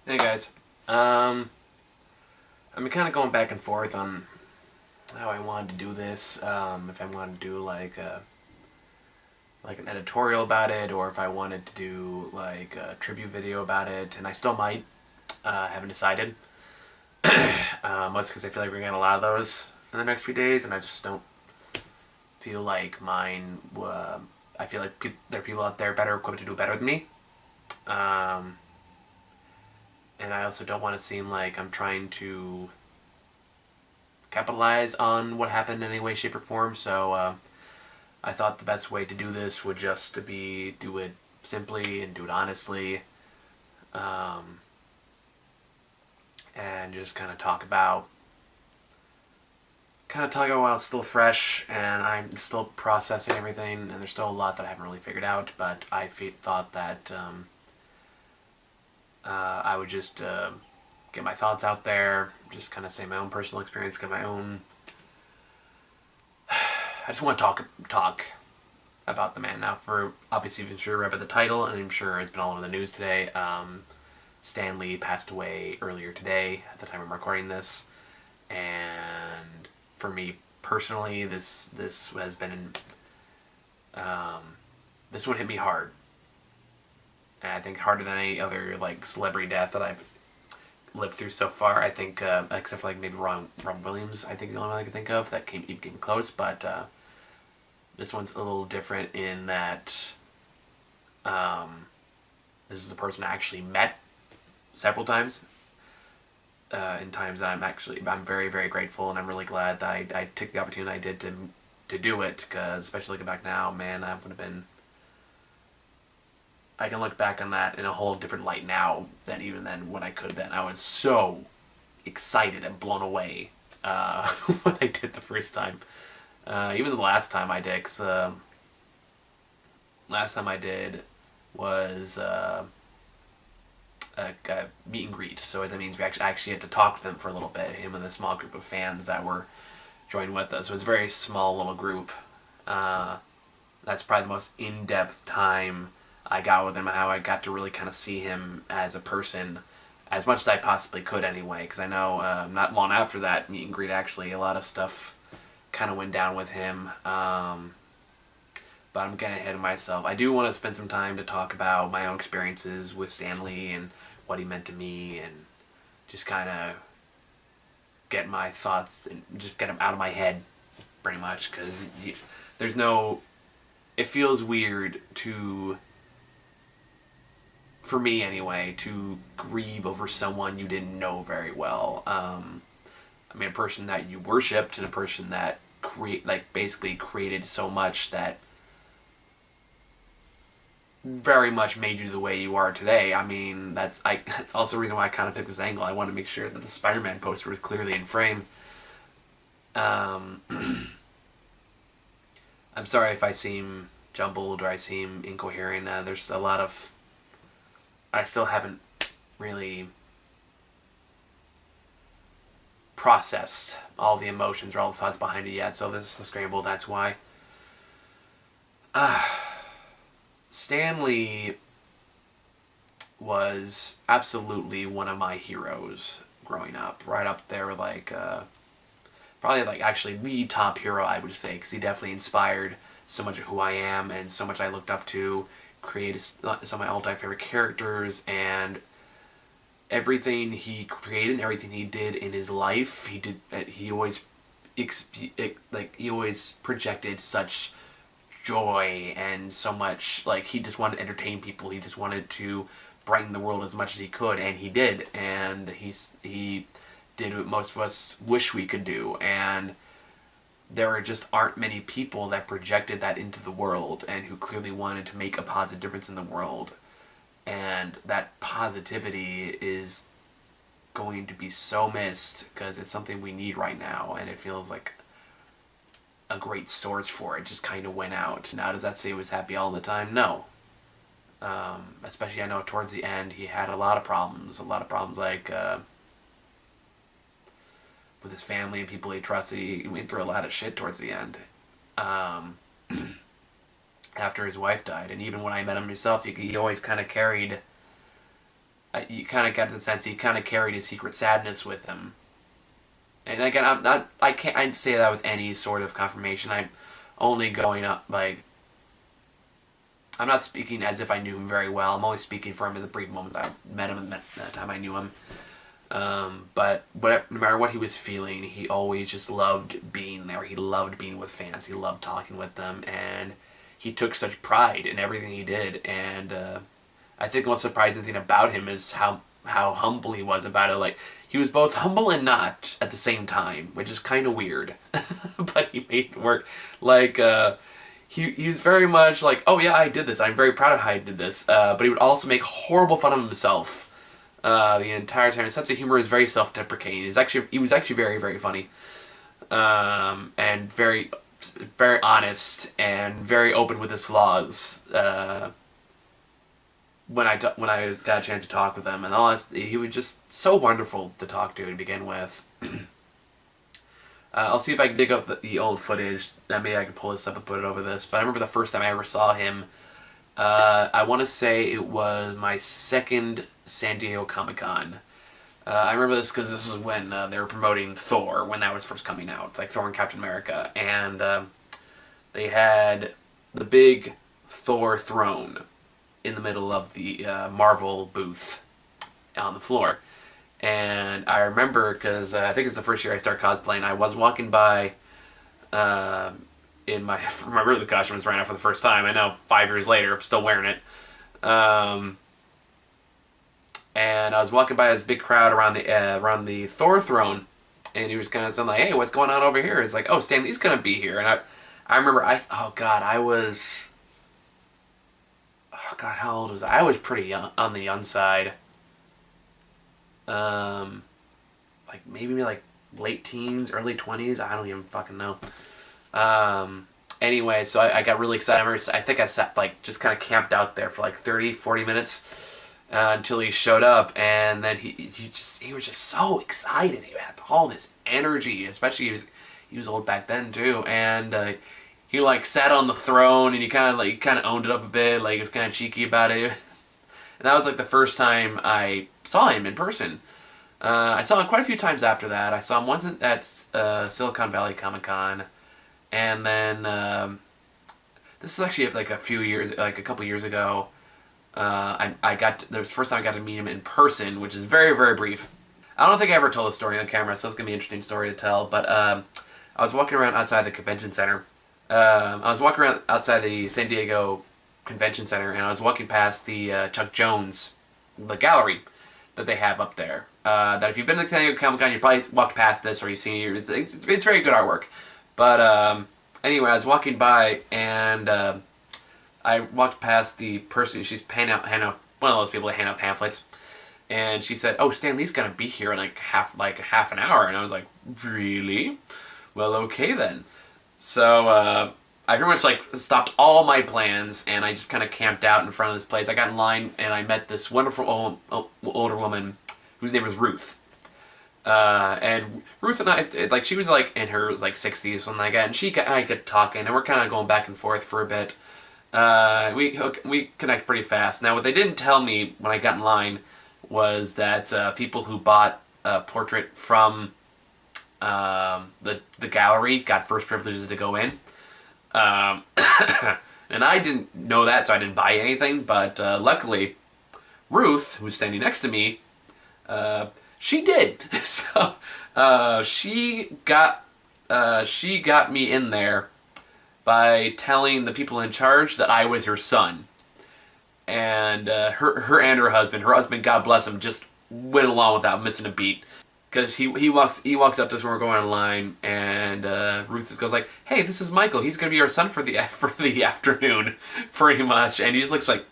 Hey guys, um, I've been kind of going back and forth on how I wanted to do this. If I wanted to do like an editorial about it, or if I wanted to do like a tribute video about it, and I still might. Haven't decided. Mostly because I feel like we're getting a lot of those in the next few days, and I just don't feel like mine. I feel like there are people out there better equipped to do better than me. Um, and I also don't want to seem like I'm trying to capitalize on what happened in any way, shape, or form. So I thought the best way to do this would just to be do it simply and do it honestly, um, and just kind of talk about while it's still fresh and I'm still processing everything, and there's still a lot that I haven't really figured out. But I thought that I would just get my thoughts out there, just kind of say my own personal experience, get my own. I just want to talk about the man now. For obviously, I'm sure you read about the title, and I'm sure it's been all over the news today. Stan Lee passed away earlier today at the time I'm recording this, and for me personally, this has been this one hit me hard, and I think harder than any other like celebrity death that I've lived through so far. I think except for like maybe Ron Williams, I think the only one I can think of that came close, but this one's a little different in that this is a person I actually met several times. In times that I'm very very grateful, and I'm really glad that I took the opportunity I did to do it, because especially looking back now, man, I would have been. I can look back on that in a whole different light now than even then when I could then. I was so excited and blown away when I did the first time. Even the last time I did, cause, last time I did was a meet and greet. So that means we actually had to talk to them for a little bit, him and a small group of fans that were joined with us. It was a very small little group. That's probably the most in-depth time I got with him, how I got to really kind of see him as a person as much as I possibly could anyway, because I know not long after that meet and greet, actually, a lot of stuff kind of went down with him. But I'm getting ahead of myself. I do want to spend some time to talk about my own experiences with Stan Lee and what he meant to me, and just kind of get my thoughts and just get them out of my head, pretty much, because there's no. It feels weird for me anyway, to grieve over someone you didn't know very well. I mean, a person that you worshipped, and a person that basically created so much that very much made you the way you are today. I mean, that's also the reason why I kind of took this angle. I want to make sure that the Spider-Man poster was clearly in frame. I'm sorry if I seem jumbled or I seem incoherent. There's a lot of. I still haven't really processed all the emotions or all the thoughts behind it yet, so this is scrambled. That's why. Stan Lee was absolutely one of my heroes growing up. Right up there with probably like actually the top hero, I would say, because he definitely inspired so much of who I am and so much I looked up to. Created some of my all-time favorite characters, and everything he created and everything he did in his life, he always he always projected such joy and so much, like, he just wanted to entertain people. He just wanted to brighten the world as much as he could, and he did. And he did what most of us wish we could do, and there just aren't many people that projected that into the world and who clearly wanted to make a positive difference in the world. And that positivity is going to be so missed, because it's something we need right now, and it feels like a great source for it just kind of went out. Now, does that say he was happy all the time? No. Especially, I know towards the end he had a lot of problems like with his family and people he trusted. He went through a lot of shit towards the end. After his wife died, and even when I met him himself, he always kind of carried you kind of got the sense he kind of carried his secret sadness with him. And again, I can't, I say that with any sort of confirmation. I'm only going up, like, I'm not speaking as if I knew him very well. I'm only speaking for him in the brief moment that I met him and that time I knew him. But no matter what he was feeling, he always just loved being there. He loved being with fans. He loved talking with them, and he took such pride in everything he did. And I think the most surprising thing about him is how humble he was about it. Like, he was both humble and not at the same time, which is kind of weird. But he made it work. Like, he was very much like, oh yeah, I did this. I'm very proud of how I did this. But he would also make horrible fun of himself the entire time. His sense of humor is very self-deprecating. He was actually very, very funny. And very, very honest and very open with his flaws. When I got a chance to talk with him, and he was just so wonderful to talk to begin with. I'll see if I can dig up the old footage. Maybe I can pull this up and put it over this. But I remember the first time I ever saw him. I want to say it was my second San Diego Comic-Con. I remember this because this is when they were promoting Thor, when that was first coming out, like Thor and Captain America, and they had the big Thor throne in the middle of the Marvel booth on the floor. And I remember, because I think it's the first year I started cosplaying, I was walking by in my remember the costume was right now for the first time. I know 5 years later, I'm still wearing it. And I was walking by this big crowd around the Thor throne, and he was kind of saying like, "Hey, what's going on over here?" It's like, "Oh, Stan Lee's gonna be here." And I remember oh god, how old was I? I was pretty young, on the young side. Like maybe like late teens, early 20s. I don't even fucking know. Anyway, so I got really excited. I think I sat like just kind of camped out there for like 30, 40 minutes until he showed up, and then he was just so excited. He had all this energy, especially he was old back then too, and he like sat on the throne and he kind of owned it up a bit, like he was kind of cheeky about it. And that was like the first time I saw him in person. I saw him quite a few times after that. I saw him once at Silicon Valley Comic Con, and then this is actually like a couple years ago. That was the first time I got to meet him in person, which is very, very brief. I don't think I ever told a story on camera, so it's gonna be an interesting story to tell. But I was walking around outside the convention center. I was walking around outside the San Diego Convention Center, and I was walking past the Chuck Jones, the gallery that they have up there. That if you've been to the San Diego Comic Con, you probably walked past this, or you've seen it. It's very good artwork. But anyway, I was walking by, and I walked past the person. She's handing out one of those people that hand out pamphlets, and she said, "Oh, Stan Lee's gonna be here in like half an hour." And I was like, "Really? Well, okay then." So I pretty much like stopped all my plans, and I just kind of camped out in front of this place. I got in line, and I met this wonderful older woman whose name was Ruth. And Ruth and I, like, she was like in her like 60s, something like that, and I got talking, and we're kind of going back and forth for a bit. We connect pretty fast. Now, what they didn't tell me when I got in line was that people who bought a portrait from the gallery got first privileges to go in. And I didn't know that, so I didn't buy anything. But luckily, Ruth, who's standing next to me, she did. So she got me in there by telling the people in charge that I was her son. And her and her husband, God bless him, just went along without missing a beat. Because he walks up to us when we're going in line, and Ruth just goes like, "Hey, this is Michael. He's gonna be our son for the afternoon," pretty much. And he just looks like,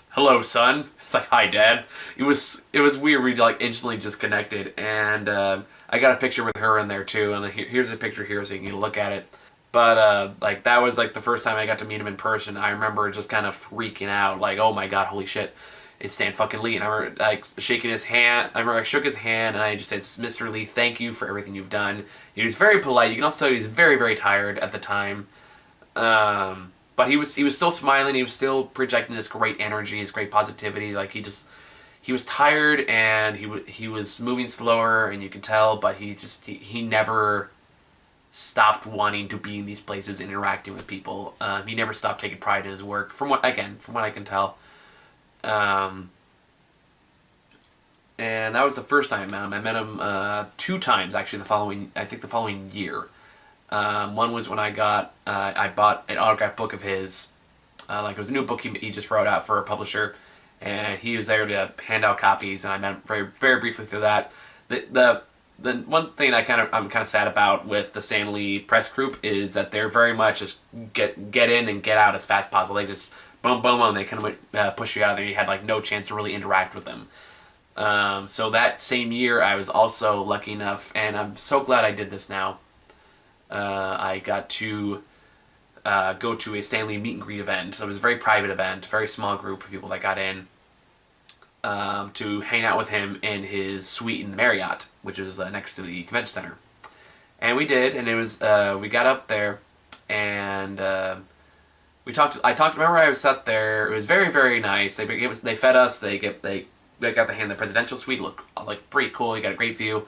"Hello, son." It's like, "Hi, Dad." It was weird. We like instantly just connected, and I got a picture with her in there too. And here's a picture here so you can look at it. But like that was like the first time I got to meet him in person. I remember just kind of freaking out, like, "Oh my God, holy shit. It's Stan fucking Lee." And I remember like shaking his hand. I remember I shook his hand and I just said, "Mr. Lee, thank you for everything you've done." He was very polite. You can also tell he was very, very tired at the time. But he was still smiling. He was still projecting this great energy, his great positivity. Like he he was tired and he was moving slower, and you could tell, but he never stopped wanting to be in these places, interacting with people. He never stopped taking pride in his work. From what I can tell. Um, and that was the first time I met him. I met him two times actually. The following year. One was when I bought an autographed book of his. Like it was a new book he just wrote out for a publisher, and he was there to hand out copies, and I met him very very briefly through that. The one thing I'm kind of sad about with the Stan Lee press group is that they're very much just get in and get out as fast as possible. They just boom boom boom. They kind of push you out of there. You had like no chance to really interact with them. So that same year, I was also lucky enough, and I'm so glad I did this now. I got to go to a Stan Lee meet and greet event. So it was a very private event, very small group of people that got in to hang out with him in his suite in the Marriott, which was next to the convention center. And we did, and it was we got up there, and we talked. I talked. Remember, I was sat there. It was very very nice. They fed us. They got to hand the presidential suite. Looked like pretty cool. You got a great view.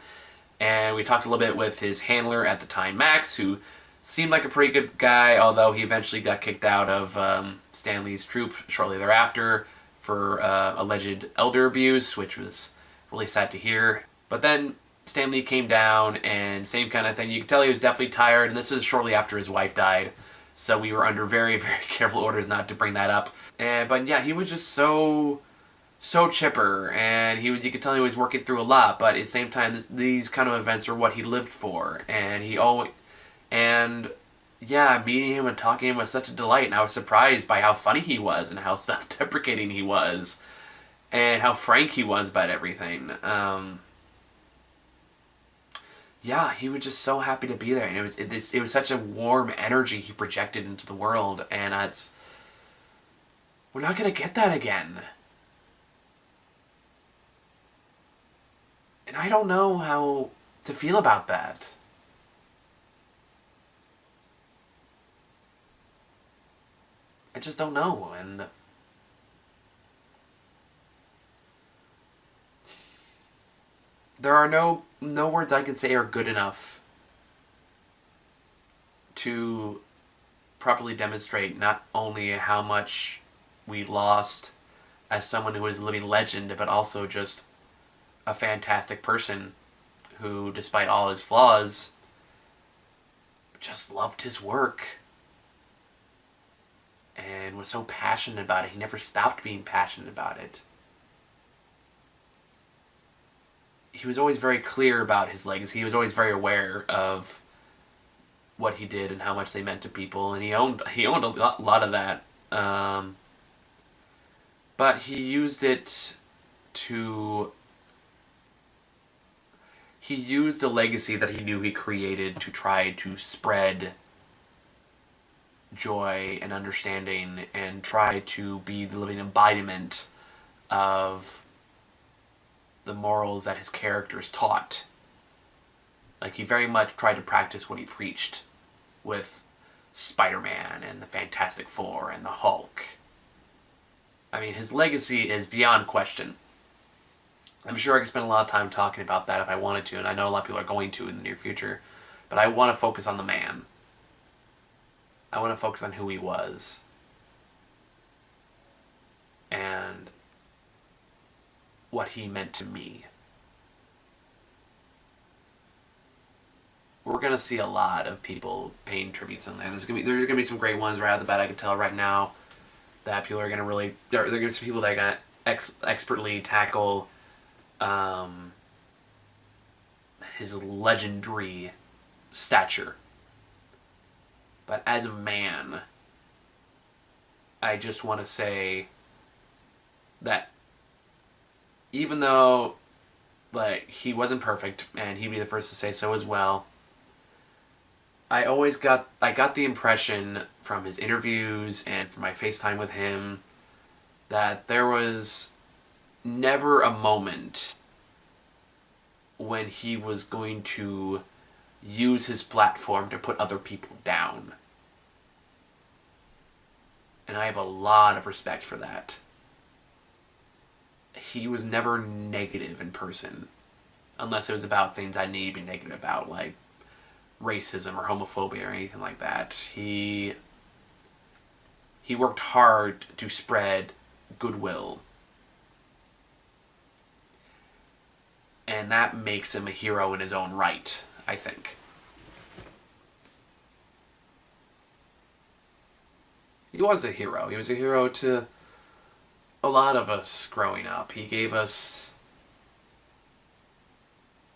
And we talked a little bit with his handler at the time, Max, who seemed like a pretty good guy, although he eventually got kicked out of Stan Lee's troupe shortly thereafter for alleged elder abuse, which was really sad to hear. But then Stan Lee came down, and same kind of thing. You could tell he was definitely tired, and this is shortly after his wife died, so we were under very, very careful orders not to bring that up. But yeah, he was just so chipper, and you could tell he was working through a lot, but at the same time, these kind of events are what he lived for, and yeah, meeting him and talking to him was such a delight, and I was surprised by how funny he was, and how self-deprecating he was, and how frank he was about everything. Yeah, he was just so happy to be there, and it was such a warm energy he projected into the world, and we're not gonna get that again. And I don't know how to feel about that. I just don't know, and there are no words I can say are good enough to properly demonstrate not only how much we lost as someone who is a living legend, but also just a fantastic person who, despite all his flaws, just loved his work and was so passionate about it. He never stopped being passionate about it. He was always very clear about his legacy. He was always very aware of what he did and how much they meant to people, and he owned a lot of that. But he used it to... He used the legacy that he knew he created to try to spread joy and understanding, and try to be the living embodiment of the morals that his characters taught. Like, he very much tried to practice what he preached with Spider-Man and the Fantastic Four and the Hulk. I mean, his legacy is beyond question. I'm sure I could spend a lot of time talking about that if I wanted to, and I know a lot of people are going to in the near future, but I want to focus on the man. I want to focus on who he was. And what he meant to me. We're gonna see a lot of people paying tributes on there. There's gonna be some great ones right out the bat. I can tell right now that people are gonna really... There are gonna be some people that are gonna expertly tackle his legendary stature. But as a man, I just want to say that even though, like, he wasn't perfect, and he'd be the first to say so as well, I got the impression from his interviews and from my FaceTime with him that there was never a moment when he was going to use his platform to put other people down. And I have a lot of respect for that. he was never negative in person, unless it was about things I need to be negative about, like racism or homophobia or anything like that. He worked hard to spread goodwill, and that makes him a hero in his own right, I think. He was a hero. He was a hero to a lot of us growing up. He gave us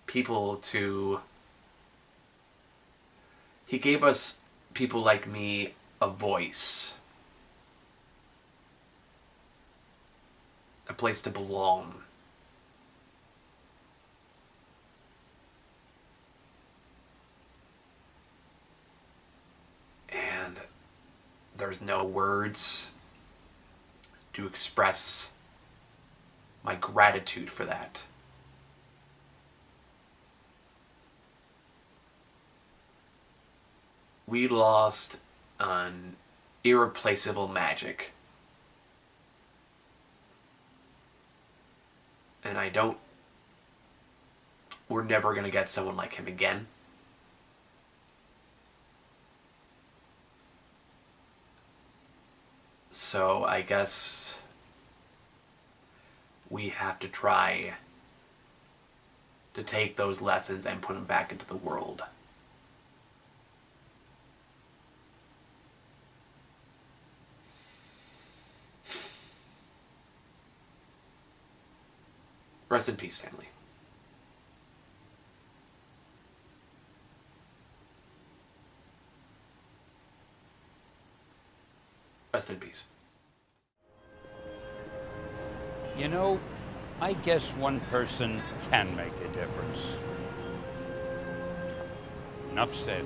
people to. He gave us people like me a voice, a place to belong. And there's no words to express my gratitude for that. We lost an irreplaceable magic. And we're never going to get someone like him again. So I guess we have to try to take those lessons and put them back into the world. Rest in peace, Stanley. Rest in peace. You know, I guess one person can make a difference. Enough said.